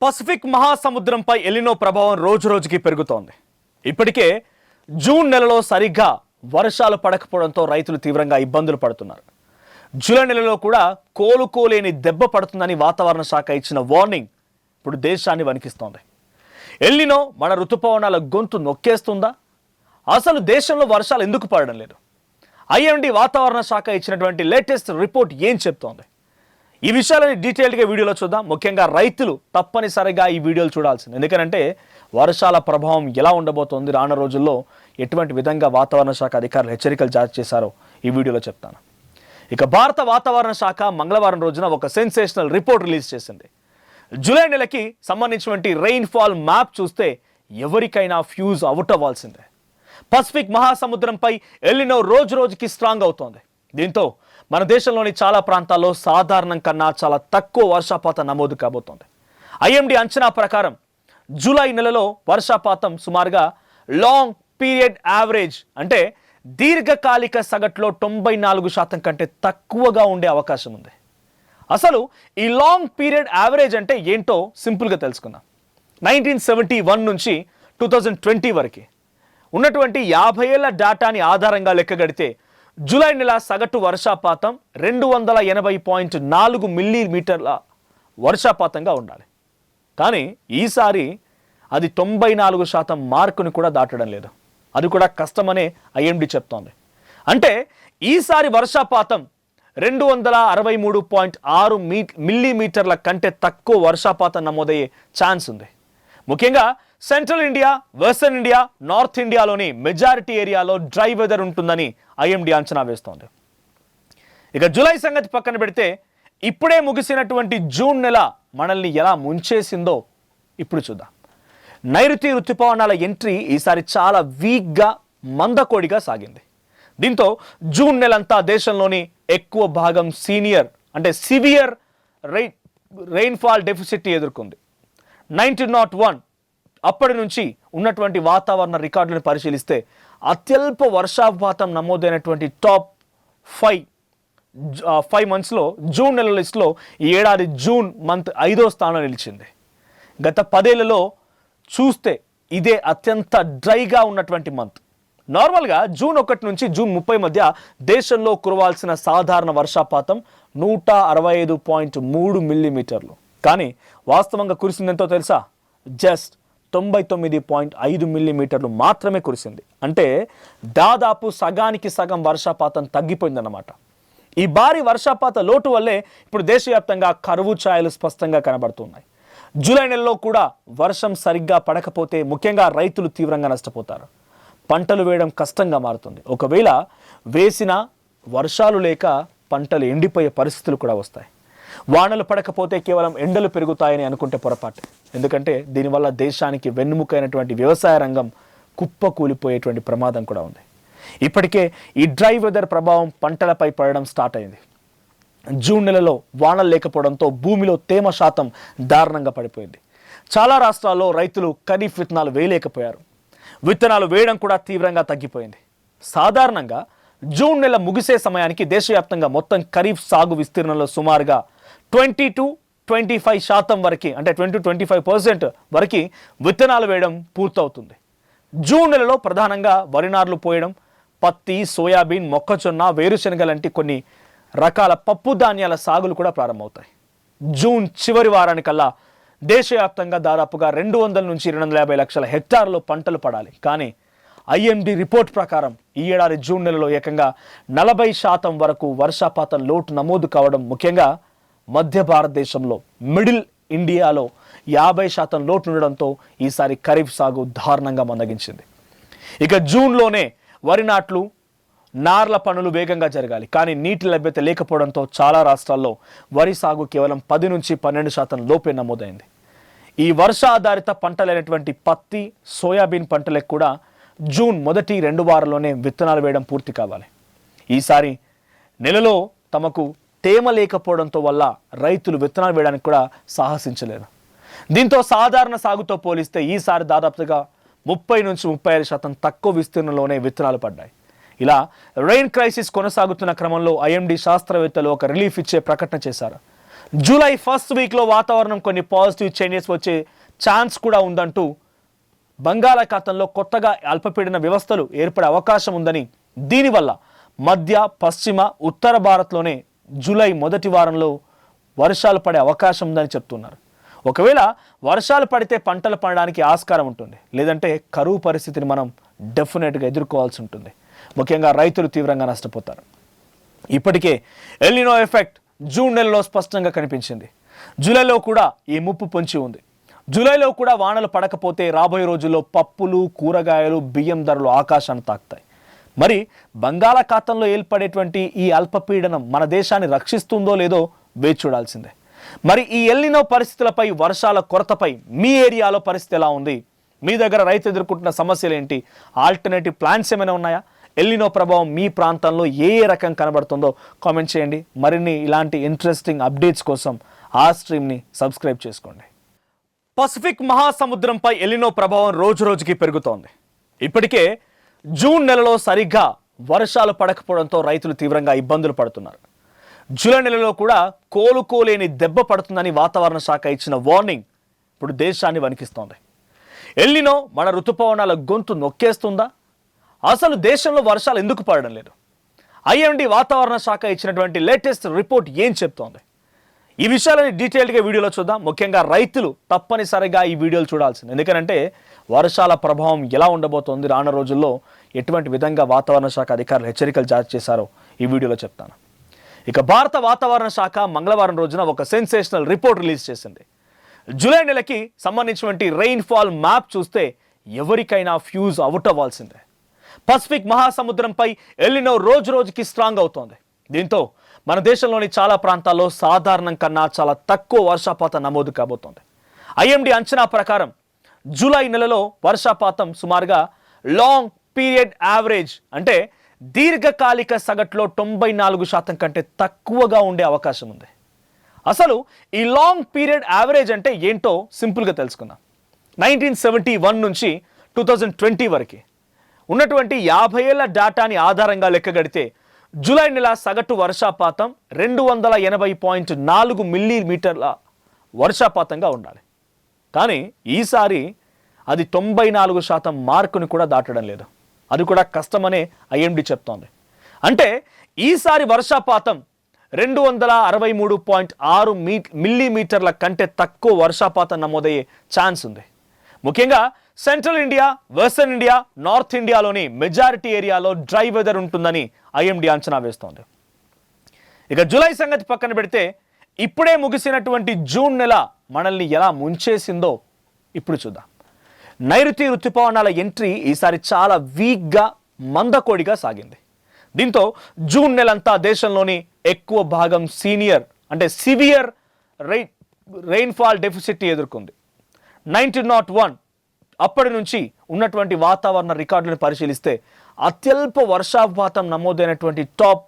Pacific మహాసముద్రంపై ఎలినో ప్రభావం రోజురోజుకి పెరుగుతోంది. ఇప్పటికే జూన్ నెలలో సరిగ్గా వర్షాలు పడకపోవడంతో రైతులు తీవ్రంగా ఇబ్బందులు పడుతున్నారు. జూలై నెలలో కూడా కోలుకోలేని దెబ్బ పడుతుందని వాతావరణ శాఖ ఇచ్చిన వార్నింగ్ ఇప్పుడు దేశాన్ని వణికిస్తోంది. ఎలినో మన ఋతుపవనాల గొంతు నొక్కేస్తుందా? అసలు దేశంలో వర్షాలు ఎందుకు పడడం లేదు? ఐఎండీ వాతావరణ శాఖ ఇచ్చినటువంటి లేటెస్ట్ రిపోర్ట్ ఏం చెప్తోంది? ఈ విషయాలని డీటెయిల్డ్గా వీడియోలో చూద్దాం. ముఖ్యంగా రైతులు తప్పనిసరిగా ఈ వీడియోలు చూడాల్సింది. ఎందుకంటే వర్షాల ప్రభావం ఎలా ఉండబోతోంది, రానున్న రోజుల్లో ఎటువంటి విధంగా వాతావరణ శాఖ అధికారులు హెచ్చరికలు జారీ చేశారో ఈ వీడియోలో చెప్తాను. ఇక భారత వాతావరణ శాఖ మంగళవారం రోజున ఒక సెన్సేషనల్ రిపోర్ట్ రిలీజ్ చేసింది. జూలై నెలకి సంబంధించినటువంటి రెయిన్ఫాల్ మ్యాప్ చూస్తే ఎవరికైనా ఫ్యూజ్ అవుట్ అవ్వాల్సిందే. పసిఫిక్ మహాసముద్రంపై ఎలినో రోజు రోజుకి స్ట్రాంగ్ అవుతోంది. దీంతో మన దేశంలోని చాలా ప్రాంతాల్లో సాధారణం కన్నా చాలా తక్కువ వర్షపాతం నమోదు కాబోతోంది. ఐఎండీ అంచనా ప్రకారం జూలై నెలలో వర్షపాతం సుమారుగా లాంగ్ పీరియడ్ యావరేజ్ అంటే దీర్ఘకాలిక సగటులో 94% కంటే తక్కువగా ఉండే అవకాశం ఉంది. అసలు ఈ లాంగ్ పీరియడ్ యావరేజ్ అంటే ఏంటో సింపుల్గా తెలుసుకుందాం. 1971 నుంచి 2020 వరకు ఉన్నటువంటి 50 ఏళ్ల డేటాని ఆధారంగా లెక్కగడితే జూలై నెల సగటు వర్షపాతం 280.4 మిల్లీమీటర్ల వర్షపాతంగా ఉండాలి. కానీ ఈసారి అది 94% మార్కుని కూడా దాటడం లేదు. అది కూడా కష్టమనే ఐఎండీ చెప్తోంది. అంటే ఈసారి వర్షపాతం 263.6 మిల్లీమీటర్ల కంటే తక్కువ వర్షపాతం నమోదయ్యే ఛాన్స్ ఉంది. ముఖ్యంగా central India, western India, north ఇండియాలోని మెజారిటీ ఏరియాలో డ్రై వెదర్ ఉంటుందని ఐఎండీ అంచనా వేస్తోంది. ఇక జూలై సంగతి పక్కన పెడితే ఇప్పుడే ముగిసినటువంటి జూన్ నెల మనల్ని ఎలా ముంచేసిందో ఇప్పుడు చూద్దాం. నైరుతి ఋతుపవనాల ఎంట్రీ ఈసారి చాలా వీక్గా మందకోడిగా సాగింది. దీంతో జూన్ నెలంతా దేశంలోని ఎక్కువ భాగం సివియర్ రెయిన్ఫాల్ డెఫిసిట్ని ఎదుర్కొంది. 1901 అప్పటి నుంచి ఉన్నటువంటి వాతావరణ రికార్డులను పరిశీలిస్తే అత్యల్ప వర్షపాతం నమోదైనటువంటి టాప్ 5 మంత్స్లో జూన్ నెల లిస్టులో ఈ ఏడాది జూన్ మంత్ 5వ స్థానంలో నిలిచింది. గత 10 ఏళ్లలో చూస్తే ఇదే అత్యంత డ్రైగా ఉన్నటువంటి మంత్. నార్మల్గా జూన్ 1 నుంచి జూన్ 30 మధ్య దేశంలో కురవాల్సిన సాధారణ వర్షపాతం 165.3 మిల్లీమీటర్లు. కానీ వాస్తవంగా కురిసిందెంతో తెలుసా? జస్ట్ 99.5 మిల్లీమీటర్లు మాత్రమే కురిసింది. అంటే దాదాపు సగానికి సగం వర్షపాతం తగ్గిపోయిందన్నమాట. ఈ భారీ వర్షపాత లోటు వల్లే ఇప్పుడు దేశవ్యాప్తంగా కరువు ఛాయలు స్పష్టంగా కనబడుతున్నాయి. జూలై నెలలో కూడా వర్షం సరిగ్గా పడకపోతే ముఖ్యంగా రైతులు తీవ్రంగా నష్టపోతారు. పంటలు వేయడం కష్టంగా మారుతుంది. ఒకవేళ వేసిన వర్షాలు లేక పంటలు ఎండిపోయే పరిస్థితులు కూడా వస్తాయి. వానలు పడకపోతే కేవలం ఎండలు పెరుగుతాయని అనుకుంటే పొరపాటు. ఎందుకంటే దీనివల్ల దేశానికి వెన్నుముకైనటువంటి వ్యవసాయ రంగం కుప్పకూలిపోయేటువంటి ప్రమాదం కూడా ఉంది. ఇప్పటికే ఈ డ్రై వెదర్ ప్రభావం పంటలపై పడడం స్టార్ట్ అయింది. జూన్ నెలలో వానలు లేకపోవడంతో భూమిలో తేమ శాతం దారుణంగా పడిపోయింది. చాలా రాష్ట్రాల్లో రైతులు ఖరీఫ్ విత్తనాలు వేయలేకపోయారు. విత్తనాలు వేయడం కూడా తీవ్రంగా తగ్గిపోయింది. సాధారణంగా జూన్ నెల ముగిసే సమయానికి దేశవ్యాప్తంగా మొత్తం ఖరీఫ్ సాగు విస్తీర్ణంలో సుమారుగా 20-25% వరకు అంటే 20-25% వరకు విత్తనాలు వేయడం పూర్తవుతుంది. జూన్ నెలలో ప్రధానంగా వరి నార్లు పోయడం, పత్తి, సోయాబీన్, మొక్కజొన్న, వేరుశనగ లాంటి కొన్ని రకాల పప్పు ధాన్యాల సాగులు కూడా ప్రారంభమవుతాయి. జూన్ చివరి వారానికల్లా దేశవ్యాప్తంగా దాదాపుగా 200 నుంచి 250 లక్షల హెక్టార్లు పంటలు పడాలి. కానీ ఐఎండీ రిపోర్ట్ ప్రకారం ఈ ఏడాది జూన్ నెలలో ఏకంగా 40% వరకు వర్షపాతం లోటు నమోదు కావడం, ముఖ్యంగా మధ్య భారతదేశంలో మిడిల్ ఇండియాలో 50% లోటు ఉండడంతో ఈసారి ఖరీఫ్ సాగు దారుణంగా మందగించింది. ఇక జూన్లోనే వరి నాట్లు, నార్ల పనులు వేగంగా జరగాలి. కానీ నీటి లభ్యత లేకపోవడంతో చాలా రాష్ట్రాల్లో వరి సాగు కేవలం 10 నుంచి 12% లోపే నమోదైంది. ఈ వర్షాధారిత పంటలైనటువంటి పత్తి, సోయాబీన్ పంటలకు కూడా జూన్ మొదటి 2 వారాల్లోనే విత్తనాలు వేయడం పూర్తి కావాలి. ఈసారి నెలలో తమకు తేమ లేకపోవడంతో వల్ల రైతులు విత్తనాలు వేయడానికి కూడా సాహసించలేరు. దీంతో సాధారణ సాగుతో పోలిస్తే ఈసారి దాదాపుగా 30 నుంచి 35% తక్కువ విస్తీర్ణంలోనే విత్తనాలు పడ్డాయి. ఇలా రెయిన్ క్రైసిస్ కొనసాగుతున్న క్రమంలో ఐఎండీ శాస్త్రవేత్తలు ఒక రిలీఫ్ ఇచ్చే ప్రకటన చేశారు. జూలై ఫస్ట్ వీక్లో వాతావరణం కొన్ని పాజిటివ్ చేంజెస్ వచ్చే ఛాన్స్ కూడా ఉందంటూ బంగాళాఖాతంలో కొత్తగా అల్పపీడన వ్యవస్థలు ఏర్పడే అవకాశం ఉందని, దీనివల్ల మధ్య పశ్చిమ ఉత్తర భారత్లోనే జూలై మొదటి వారంలో వర్షాలు పడే అవకాశం ఉందని చెప్తున్నారు. ఒకవేళ వర్షాలు పడితే పంటలు పండడానికి ఆస్కారం ఉంటుంది, లేదంటే కరువు పరిస్థితిని మనం డెఫినెట్గా ఎదుర్కోవాల్సి ఉంటుంది. ముఖ్యంగా రైతులు తీవ్రంగా నష్టపోతారు. ఇప్పటికే ఎల్నినో ఎఫెక్ట్ జూన్ నెలలో స్పష్టంగా కనిపించింది. జూలైలో కూడా ఈ ముప్పు పొంచి ఉంది. జూలైలో కూడా వానలు పడకపోతే రాబోయే రోజుల్లో పప్పులు, కూరగాయలు, బియ్యం ధరలు ఆకాశాన్ని తాకుతాయి. మరి బంగాళాఖాతంలో ఏర్పడేటువంటి ఈ అల్పపీడనం మన దేశాన్ని రక్షిస్తుందో లేదో వేచి చూడాల్సిందే. మరి ఈ ఎల్నినో పరిస్థితులపై, వర్షాల కొరతపై మీ ఏరియాలో పరిస్థితి ఎలా ఉంది? మీ దగ్గర రైతు ఎదుర్కొంటున్న సమస్యలు ఏంటి? ఆల్టర్నేటివ్ ప్లాన్స్ ఏమైనా ఉన్నాయా? ఎల్నినో ప్రభావం మీ ప్రాంతంలో ఏ రకం కనబడుతుందో కామెంట్ చేయండి. మరిన్ని ఇలాంటి ఇంట్రెస్టింగ్ అప్డేట్స్ కోసం ఆ స్ట్రీమ్ని సబ్స్క్రైబ్ చేసుకోండి. పసిఫిక్ మహాసముద్రంపై ఎల్నినో ప్రభావం రోజు రోజుకి పెరుగుతోంది. ఇప్పటికే జూన్ నెలలో సరిగ్గా వర్షాలు పడకపోవడంతో రైతులు తీవ్రంగా ఇబ్బందులు పడుతున్నారు. జూలై నెలలో కూడా కోలుకోలేని దెబ్బ పడుతుందని వాతావరణ శాఖ ఇచ్చిన వార్నింగ్ ఇప్పుడు దేశాన్ని వణికిస్తోంది. ఎల్నినో మన ఋతుపవనాల గొంతు నొక్కేస్తుందా? అసలు దేశంలో వర్షాలు ఎందుకు పడడం లేదు? ఐఎండీ వాతావరణ శాఖ ఇచ్చినటువంటి లేటెస్ట్ రిపోర్ట్ ఏం చెప్తోంది? ఈ విషయాలని డీటెయిల్డ్గా వీడియోలో చూద్దాం. ముఖ్యంగా రైతులు తప్పనిసరిగా ఈ వీడియోలు చూడాల్సింది. ఎందుకంటే వర్షాల ప్రభావం ఎలా ఉండబోతోంది, రానున్న రోజుల్లో ఎటువంటి విధంగా వాతావరణ శాఖ అధికారులు హెచ్చరికలు జారీ చేశారో ఈ వీడియోలో చెప్తాను. ఇక భారత వాతావరణ శాఖ మంగళవారం రోజున ఒక సెన్సేషనల్ రిపోర్ట్ రిలీజ్ చేసింది. జూలై నెలకి సంబంధించినటువంటి రెయిన్ఫాల్ మ్యాప్ చూస్తే ఎవరికైనా ఫ్యూజ్ అవుట్ అవ్వాల్సిందే. పసిఫిక్ మహాసముద్రంపై ఎల్నినో రోజు రోజుకి స్ట్రాంగ్ అవుతోంది. దీంతో మన దేశంలోని చాలా ప్రాంతాల్లో సాధారణం కన్నా చాలా తక్కువ వర్షపాతం నమోదు కాబోతోంది. ఐఎండీ అంచనా ప్రకారం జూలై నెలలో వర్షపాతం సుమారుగా లాంగ్ పీరియడ్ యావరేజ్ అంటే దీర్ఘకాలిక సగటులో 94% కంటే తక్కువగా ఉండే అవకాశం ఉంది. అసలు ఈ లాంగ్ పీరియడ్ యావరేజ్ అంటే ఏంటో సింపుల్గా తెలుసుకుందాం. 1971 నుంచి 2020 వరకు ఉన్నటువంటి 50 ఏళ్ల డేటాని ఆధారంగా లెక్కగడితే జూలై నెల సగటు వర్షపాతం 280.4 మిల్లీమీటర్ల వర్షపాతంగా ఉండాలి. కానీ ఈసారి అది 94% మార్కుని కూడా దాటడం లేదు. అది కూడా కష్టమనే ఐఎండీ చెప్తోంది. అంటే ఈసారి వర్షపాతం 263.6 మిల్లీమీటర్ల కంటే తక్కువ వర్షపాతం నమోదయ్యే ఛాన్స్ ఉంది. ముఖ్యంగా central India, western India, north ఇండియాలోని మెజారిటీ ఏరియాలో డ్రై వెదర్ ఉంటుందని ఐఎండీ అంచనా వేస్తోంది. ఇక జూలై సంగతి పక్కన పెడితే ఇప్పుడే ముగిసినటువంటి జూన్ నెల మనల్ని ఎలా ముంచేసిందో ఇప్పుడు చూద్దాం. నైరుతి ఋతుపవనాల ఎంట్రీ ఈసారి చాలా వీక్గా, మందకోడిగా సాగింది. దీంతో జూన్ నెలంతా దేశంలోని ఎక్కువ భాగం సివియర్ రెయిన్ఫాల్ డెఫిసిట్ని ఎదుర్కొంది. 1901 అప్పటి నుంచి ఉన్నటువంటి వాతావరణ రికార్డులను పరిశీలిస్తే అత్యల్ప వర్షపాతం నమోదైనటువంటి టాప్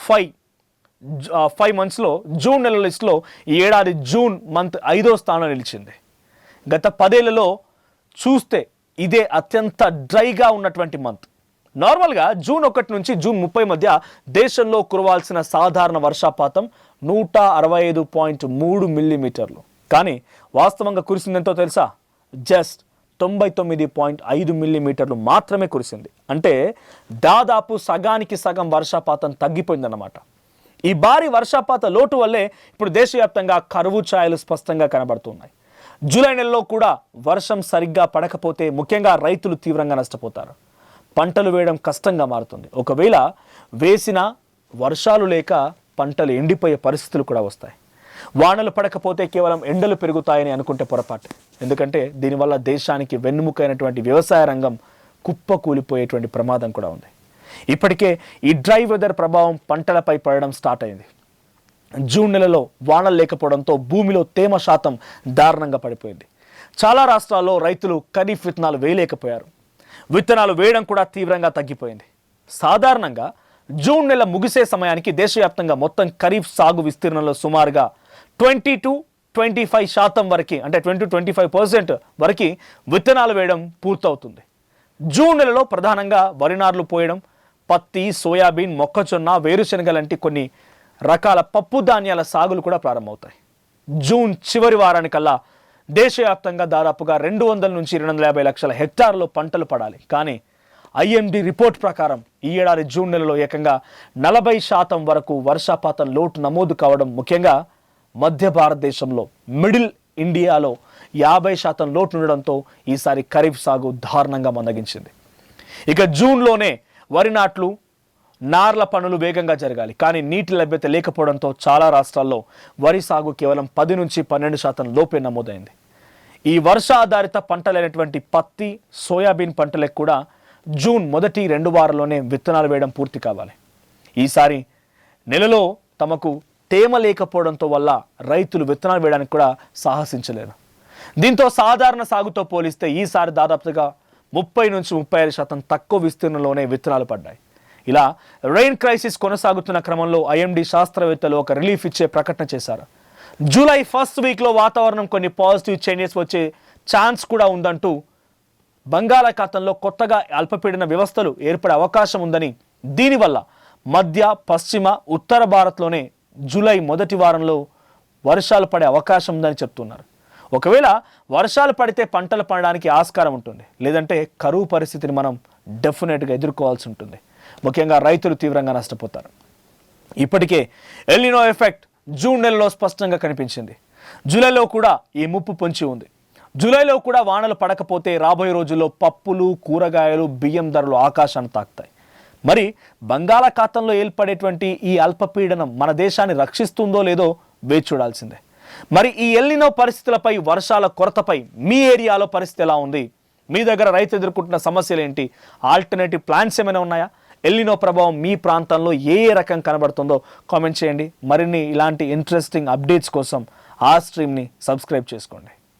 5 మంత్స్లో జూన్ నెల లిస్టులో ఈ ఏడాది జూన్ మంత్ 5వ స్థానం నిలిచింది. గత 10 ఏళ్లలో చూస్తే ఇదే అత్యంత డ్రైగా ఉన్నటువంటి మంత్. నార్మల్గా జూన్ 1 నుంచి జూన్ 30 మధ్య దేశంలో కురవాల్సిన సాధారణ వర్షపాతం 165.3 మిల్లీమీటర్లు. కానీ వాస్తవంగా కురిసిందెంతో తెలుసా? జస్ట్ 99.5 మిల్లీమీటర్లు మాత్రమే కురిసింది. అంటే దాదాపు సగానికి సగం వర్షపాతం తగ్గిపోయిందన్నమాట. ఈ భారీ వర్షపాత లోటు వల్లే ఇప్పుడు దేశవ్యాప్తంగా కరువు ఛాయలు స్పష్టంగా కనబడుతున్నాయి. జూలై నెలలో కూడా వర్షం సరిగ్గా పడకపోతే ముఖ్యంగా రైతులు తీవ్రంగా నష్టపోతారు. పంటలు వేయడం కష్టంగా మారుతుంది. ఒకవేళ వేసిన వర్షాలు లేక పంటలు ఎండిపోయే పరిస్థితులు కూడా వస్తాయి. వానలు పడకపోతే కేవలం ఎండలు పెరుగుతాయని అనుకుంటే పొరపాటు. ఎందుకంటే దీనివల్ల దేశానికి వెన్నుముకైనటువంటి వ్యవసాయ రంగం కుప్పకూలిపోయేటువంటి ప్రమాదం కూడా ఉంది. ఇప్పటికే ఈ డ్రై వెదర్ ప్రభావం పంటలపై పడడం స్టార్ట్ అయింది. జూన్ నెలలో వానలు లేకపోవడంతో భూమిలో తేమ శాతం దారుణంగా పడిపోయింది. చాలా రాష్ట్రాల్లో రైతులు ఖరీఫ్ విత్తనాలు వేయలేకపోయారు. విత్తనాలు వేయడం కూడా తీవ్రంగా తగ్గిపోయింది. సాధారణంగా జూన్ నెల ముగిసే సమయానికి దేశవ్యాప్తంగా మొత్తం ఖరీఫ్ సాగు విస్తీర్ణంలో సుమారుగా 20-25% వరకు, అంటే 20-25% వరకు విత్తనాలు వేయడం పూర్తవుతుంది. జూన్ నెలలో ప్రధానంగా వరి నార్లు పోయడం, పత్తి, సోయాబీన్, మొక్కజొన్న, వేరుశనగ లాంటి కొన్ని రకాల పప్పు ధాన్యాల సాగులు కూడా ప్రారంభమవుతాయి. జూన్ చివరి వారానికల్లా దేశవ్యాప్తంగా దాదాపుగా 200 నుంచి 250 లక్షల హెక్టార్లో పంటలు పడాలి. కానీ IMD రిపోర్ట్ ప్రకారం ఈ ఏడాది జూన్ నెలలో ఏకంగా 40% వరకు వర్షపాతం లోటు నమోదు కావడం, ముఖ్యంగా మధ్య భారతదేశంలో మిడిల్ ఇండియాలో 50% లోటు ఉండడంతో ఈసారి ఖరీఫ్ సాగు దారుణంగా మందగించింది. ఇక జూన్లోనే వరి నాట్లు, నార్ల పనులు వేగంగా జరగాలి. కానీ నీటి లభ్యత లేకపోవడంతో చాలా రాష్ట్రాల్లో వరి సాగు కేవలం 10 నుంచి 12% లోపే నమోదైంది. ఈ వర్ష ఆధారిత పంటలైనటువంటి పత్తి, సోయాబీన్ పంటలకు కూడా జూన్ మొదటి 2 వారాల్లోనే విత్తనాలు వేయడం పూర్తి కావాలి. ఈసారి నెలలో తమకు తేమ లేకపోవడంతో వల్ల రైతులు విత్తనాలు వేయడానికి కూడా సాహసించలేరు. దీంతో సాధారణ సాగుతో పోలిస్తే ఈసారి దాదాపుగా 30 నుంచి 35% తక్కువ విస్తీర్ణంలోనే విత్తనాలు పడ్డాయి. ఇలా రెయిన్ క్రైసిస్ కొనసాగుతున్న క్రమంలో IMD శాస్త్రవేత్తలు ఒక రిలీఫ్ ఇచ్చే ప్రకటన చేశారు. జూలై ఫస్ట్ వీక్లో వాతావరణం కొన్ని పాజిటివ్ చేంజెస్ వచ్చే ఛాన్స్ కూడా ఉందంటూ బంగాళాఖాతంలో కొత్తగా అల్పపీడన వ్యవస్థలు ఏర్పడే అవకాశం ఉందని, దీనివల్ల మధ్య, పశ్చిమ, ఉత్తర భారత్లోనే జూలై మొదటి వారంలో వర్షాలు పడే అవకాశం ఉందని చెప్తున్నారు. ఒకవేళ వర్షాలు పడితే పంటలు పండడానికి ఆస్కారం ఉంటుంది, లేదంటే కరువు పరిస్థితిని మనం డెఫినెట్గా ఎదుర్కోవాల్సి ఉంటుంది. ముఖ్యంగా రైతులు తీవ్రంగా నష్టపోతారు. ఇప్పటికే ఎల్నినో ఎఫెక్ట్ జూన్ నెలలో స్పష్టంగా కనిపించింది. జూలైలో కూడా ఈ ముప్పు పొంచి ఉంది. జూలైలో కూడా వానలు పడకపోతే రాబోయే రోజుల్లో పప్పులు, కూరగాయలు, బియ్యం ధరలు ఆకాశాన్ని తాకుతాయి. మరి బంగాళాఖాతంలో ఏర్పడేటువంటి ఈ అల్పపీడనం మన దేశాన్ని రక్షిస్తుందో లేదో వేచి చూడాల్సిందే. మరి ఈ ఎల్నినో పరిస్థితులపై, వర్షాల కొరతపై మీ ఏరియాలో పరిస్థితి ఎలా ఉంది? మీ దగ్గర రైతు ఎదుర్కొంటున్న సమస్యలు ఏంటి? ఆల్టర్నేటివ్ ప్లాన్స్ ఏమైనా ఉన్నాయా? ఎల్నినో ప్రభావం మీ ప్రాంతంలో ఏ రకం కనబడుతుందో కామెంట్ చేయండి. మరిన్ని ఇలాంటి ఇంట్రెస్టింగ్ అప్డేట్స్ కోసం ఆ స్ట్రీమ్ని సబ్స్క్రైబ్ చేసుకోండి.